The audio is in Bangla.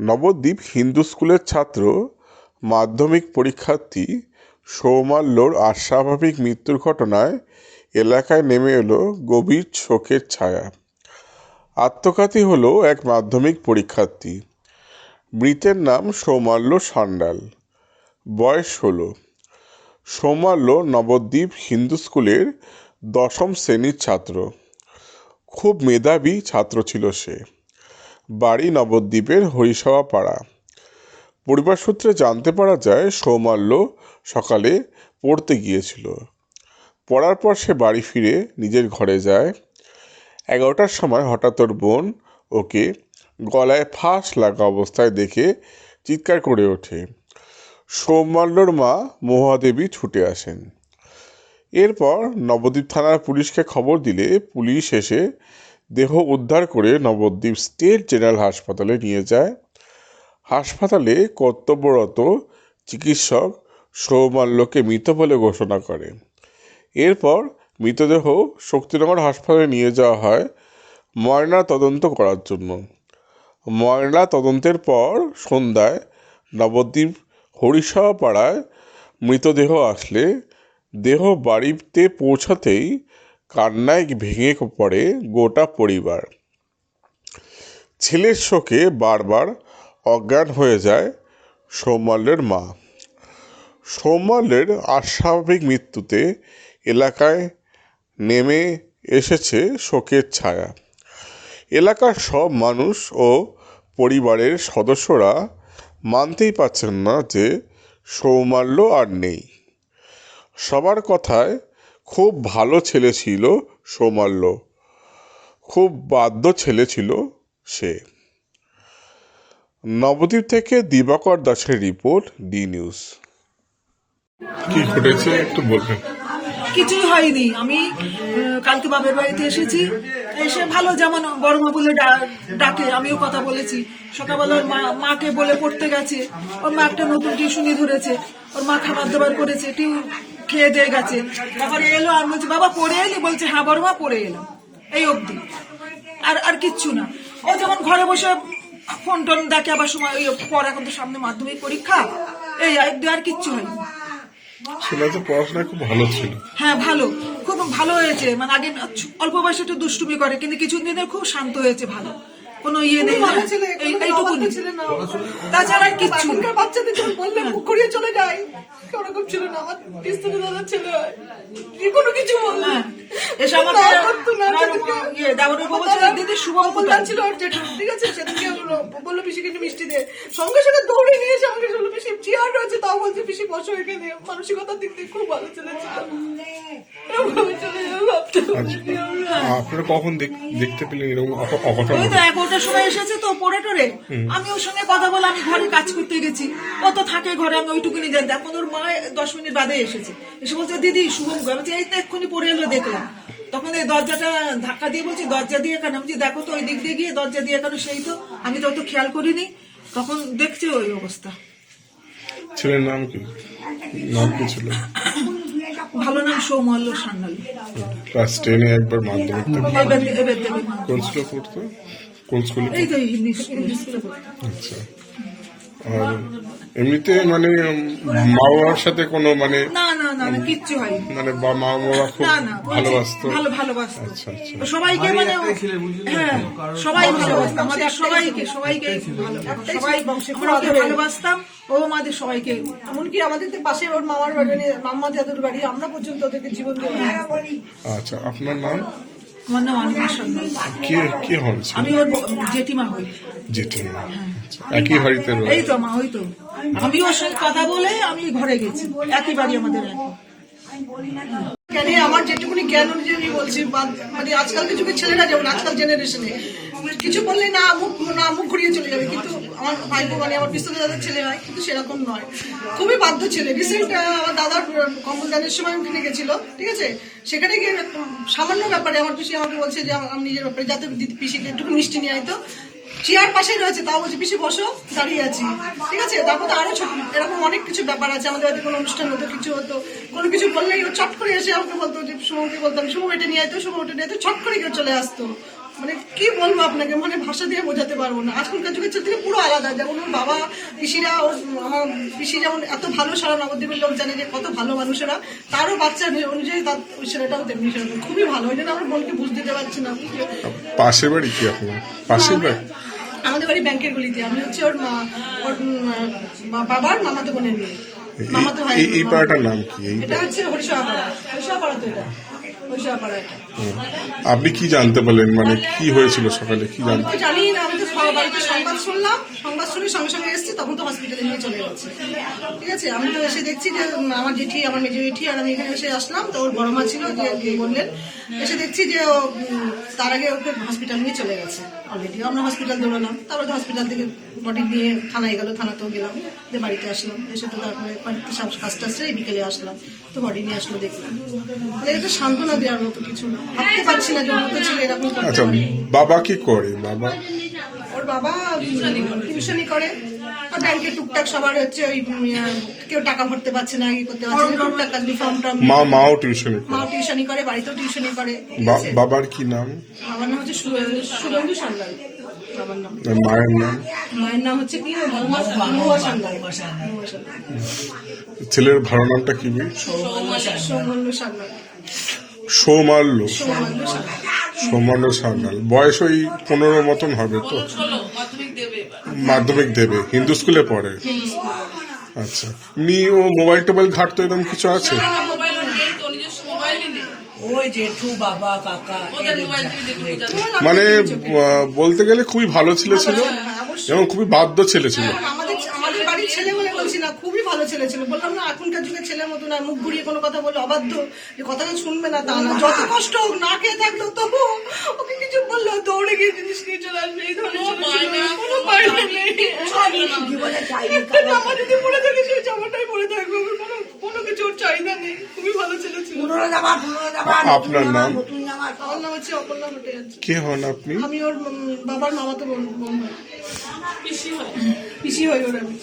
নবদ্বীপ হিন্দু স্কুলের ছাত্র মাধ্যমিক পরীক্ষার্থী সৌমাল্যর অস্বাভাবিক মৃত্যুর ঘটনায় এলাকায় নেমে এলো গভীর শোকের ছায়া। আত্মঘাতী হলো এক মাধ্যমিক পরীক্ষার্থী। মৃতের নাম সৌমাল্য সান্যাল, বয়স 16। সৌমাল্য নবদ্বীপ হিন্দু স্কুলের 10ম শ্রেণীর ছাত্র। খুব মেধাবী ছাত্র ছিল সে। বাড়ি নবদ্বীপের হরিসভা পাড়া। পরিবার সূত্রে জানতে পারা যায়, সৌমাল্য সকালে পড়তে গিয়েছিল। পড়ার পর সে বাড়ি ফিরে নিজের ঘরে যায়। 11টার সময় হঠাৎ ওর বোন ওকে গলায় ফাঁস লাগা অবস্থায় দেখে চিৎকার করে ওঠে। সৌমাল্যর মা মহাদেবী ছুটে আসেন। এরপর নবদ্বীপ থানার পুলিশকে খবর দিলে পুলিশ এসে দেহ উদ্ধার করে নবদ্বীপ স্টেট জেনারেল হাসপাতালে নিয়ে যায়। হাসপাতালে কর্তব্যরত চিকিৎসক সৌমাল্যকে মৃত বলে ঘোষণা করে। এরপর মৃতদেহ শক্তিনগর হাসপাতালে নিয়ে যাওয়া হয় ময়না তদন্ত করার জন্য। ময়না তদন্তের পর সন্ধ্যায় নবদ্বীপ হরিসভা পাড়ায় মৃতদেহ আসলে দেহ বাড়িতে পৌঁছাতেই কান্নায় ভেঙে পড়ে গোটা পরিবার। ছেলের শোকে বারবার অজ্ঞান হয়ে যায় সৌমাল্যের মা। সৌমাল্যের অস্বাভাবিক মৃত্যুতে এলাকায় নেমে এসেছে শোকের ছায়া। এলাকার সব মানুষ ও পরিবারের সদস্যরা মানতেই পারছেন না যে সৌমাল্য আর নেই। সবার কথায় খুব ভালো ছেলে ছিল সৌমাল্য, খুব বাধ্য ছেলে ছিল সে। নবদ্বীপ থেকে দিবাকর দাসের রিপোর্ট, ডি নিউজ। কি ঘটেছে একটু বলবেন? কিছুই হয়নি। আমি কালকে বাপের বাড়িতে এসেছি। এসে ভালো, যেমন বড় মা বলে ডাকে, আমিও কথা বলেছি। সকালবেলা ওর মাকে বলে পড়তে গেছে। ওর মা একটা নতুন টিউশনি ধরেছে। ওর মা খাবার দাবার করেছে, খেয়ে দিয়ে গেছে। তারপরে এলো আর বলছে, বাবা পড়ে এলি? বলছে, হ্যাঁ বড় মা পড়ে এলাম। এই অবধি, আর কিচ্ছু না। ও যেমন ঘরে বসে ফোন টোন দেখে, আবার সময় ওই পর, এখন তো সামনে মাধ্যমিক পরীক্ষা, এই আর কিচ্ছু হয়নি। ছেলে তো পড়াশোনায় খুব ভালো ছিল। হ্যাঁ ভালো, খুব ভালো হয়েছে। মানে আগে অল্প বয়সে একটু দুষ্টুমি করে, কিন্তু কিছুদিনের খুব শান্ত হয়েছে, ভালো, কোনো ইয়ে নেই। এইটুকুনি, তাছাড়া কিচ্ছু। বাচ্চাদের যখন বললে মুখ করিয়ে চলে যায়, ওরকম ছিল না। আমার পিস্তলে দাদার ছেলে হয়, কোনো কিছু বললে এসে আমাকে দিদি শুভম কোথায় ছিল, ওর যেটা ঠিক আছে, সেদিকে বললো পিসিকে মিষ্টি দে, সঙ্গে সঙ্গে দৌড়ে নিয়ে এসে আমাকে বললো পিসি চেয়ার রয়েছে, তাও বলছে পিসি বসো এখানে। মানসিকতার দিক থেকে খুব ভালো ছেলে ছিল। আপনারা কখন দেখতে পেলেন এরকম অঘটন? ওই তো 11টার সময় এসেছে তো পড়ে টরে। আমি ওর সঙ্গে কথা বলে আমি ঘরে কাজ করতে গেছি। ও তো থাকে ঘরে, আমি ওইটুকুনি জানি। এখন ওর মা 10 মিনিট বাদে এসেছে, এসে বলছে দিদি শুভম বলছে, এই তো এক্ষুনি পড়ে এলো দেখলাম। তখন এই দরজাটা ধাক্কা দিয়ে বলছি, দরজা দিয়ে কেন? আমি দেখো তো ওই দিক দিয়ে গিয়ে দরজা দিয়ে কেন, সেই তো আমি তো অত খেয়াল করিনি। তখন দেখছি ওই অবস্থা। ছেলের নাম কি? নাম কি ছিল? ভালো নাম সৌমাল্য সান্যাল। ক্লাস 10-এ একবার মাধ্যমিক এবার দেবে। কোন স্কুলে পড়তো? কোন স্কুলে? এই তো হিন্দি স্কুলে। আচ্ছা। আর এমনিতে মানে মা বাবার সাথে কোনো মানে না কিচ্ছু হয়নি। মানে মা বাবা খুব ভালোবাসতো? ভালোবাসতো। আচ্ছা। সবাইকে, মানে হ্যাঁ সবাই ভালোবাসতো, আমাদের সবাইকে সবাই ভালোবাসতাম। ও আমাদের সবাইকে, এমনকি আমাদের পাশে ওর মামার বাড়ি, মাম্মা দাদুর বাড়ি, আমরা পর্যন্ত ওদেরকে জীবন দিয়ে। আচ্ছা, আপনার নাম? আমার নাম অনিমা সান্যাল। কে হন? আমি ওর জেঠিমা হই। জেঠিমা। একই বাড়িতে রয়েছে? এই তো মা, ওই তো আমি ওর সঙ্গে কথা বলে আমি ঘরে গেছি। একই বাড়ি আমাদের। আমার যেটুকুনি জ্ঞান অনুযায়ী আমি বলছি, মানে আজকালকার যুগের ছেলেরা যেমন আজকাল জেনারেশনে কিছু বললে না মুখ ঘুরিয়ে চলে যাবে, কিন্তু আমার ভাইপো মানে আমার পিস্তলে দাদার ছেলে হয়, কিন্তু সেরকম নয়, খুবই বাধ্য ছেলে। রিসেন্ট আমার দাদার কম্বলদানের সময় ওখানে গেছিল, ঠিক আছে, সেখানে গিয়ে সামান্য ব্যাপারে আমার পিসি আমাকে বলছে যে আমার নিজের ব্যাপারে, যাতে পিসিকে একটু মিষ্টি নিয়ে আইতো। চেয়ার পাশে রয়েছে, তাও বলছে পিসি বসো, দাঁড়িয়ে আছি, ঠিক আছে। তারপর তো আরো এরকম অনেক কিছু ব্যাপার আছে। আমাদের বাড়িতে কোনো অনুষ্ঠান হতো, কিছু হতো, কোনো কিছু বললেই ও চট করে এসে আমাকে বলতো, যে সুমকে বলতাম সুমো এটা নিয়ে আইতো, সুমো ওটা নিয়ে আইতো, ছট করে কেউ চলে আসতো। মানে কি বলবো আপনাকে, মানে ভাষা দিয়ে বোঝাতে পারবো না। আজকালকার যুগের ছেলে থেকে পুরো আলাদা। যেমন ওর বাবা পিসিরা, আমার পিসি যেমন এত ভালো, সারা নবদ্বীপের লোক জানে যে কত ভালো মানুষেরা, তারও বাচ্চা অনুযায়ী তার ওই ছেলেটাও তেমনি সেরকম খুবই ভালো। ওই জন্য আমার বোনকে বুঝতে দিতে পারছি না। পাশের বাড়ি কি আপনার? পাশের বাড়ি? আমাদের বাড়ি ব্যাংকের গলিতে। আমি হচ্ছে ওর বাবার মামাতো বোনের মেয়ে, মামাতো ভাই। এই পাড়াটার নাম কি? এটা হচ্ছে হরিশাপাড়া। হরিশাপাড়া তো এটা, হরিশাপাড়া এটা। আপনি কি জানতে পারলেন, মানে কি হয়েছিল সকালে, কি আমি জানতে? তো জানি না, আমি তো বাড়িতে সংবাদ শুনলাম, সংবাদ শুনে সঙ্গে সঙ্গে এসেছি, তখন তো হসপিটালে নিয়ে চলে গেছে। ঠিক আছে, আমি তো এসে দেখছি যে আমার জেঠি, আমার মেজো জেঠি আর আমি এখানে এসে আসলাম, তো ওর বড় মা ছিল যে বললেন, এসে দেখছি যে ও তার আগে ওকে হসপিটাল নিয়ে চলে গেছে অলরেডি। আমরা হসপিটাল দৌড়ালাম, তারপরে তো হসপিটাল থেকে বডি নিয়ে থানায় গেল, থানাতেও গেলাম, দিয়ে বাড়িতে আসলাম। এসে তো তারপরে বাড়িতে সব কাজ টাজ সেরে বিকেলে আসলাম, তো বডি নিয়ে আসলো, দেখলাম। মানে এটা সান্ত্বনা দেওয়ার মতো কিছু না, ভাবতে পারছি না যে ওর মতো ছিল এরকম করতে আচ্ছা, পারে। বাবা কি করে? বাবা ওর বাবা টিউশনই করে, আর ব্যাংকে টুকটাক সবার হচ্ছে ওই কেউ টাকা ভরতে পারছে না, ইয়ে করতে পারছে না, টুকটাক কাজ, ফর্ম টর্ম। মাও টিউশন করে? মাও টিউশনই করে, বাড়িতেও টিউশনই করে। বাবার কি নাম? বাবার নাম হচ্ছে সুরেন্দু সান্যাল বাবার নাম। আর মায়ের নাম? মায়ের নাম হচ্ছে কি মহুয়া সান্যাল। ছেলের ভালো নামটা কি? সৌমল্য সান্যাল। সৌমাল্য। সৌমল্য সান্যাল। সৌমাল্য সান্যাল। বয়স ওই 15 মতন হবে তো? মাধ্যমিক দেবে। হিন্দু স্কুলে পড়ে? আচ্ছা, এমনি ও মোবাইল টোবাইল ঘাটতো এরকম কিছু আছে? ওই জেঠু বাবা কাকা মানে বলতে গেলে খুবই ভালো ছেলে ছিল এবং খুবই বাধ্য ছেলে ছিল। আমাদের বাড়ির ছেলে বলে বলছি না, খুবই ভালো ছেলে ছিল। বললাম না, এখনকার যুগের ছেলের মতো না, মুখ ঘুরিয়ে কোনো কথা বলে অবাধ্য, যে কথাটা শুনবে না তা না। যত কষ্ট হোক, না খেয়ে থাকলো তবু ওকে কিছু বললো দৌড়ে গিয়ে জিনিস নিয়ে চলে আসবে। এই ধরনের ছেলে ছিল, কোনো বাইরে নেই। একটা জামা যদি পরে থাকে, সেই জামাটাই পরে থাকবে, ওর কোনো কিছু ওর চাহিদা নেই। খুবই ভালো ছেলে ছিল। আপনার নাম? আমার নাম হচ্ছে অপর্ণা ভট্টাচার্য। কে হন আপনি? আমি ওর বাবার মামাতো বোন হয়, পিসি হয় ওর আমি।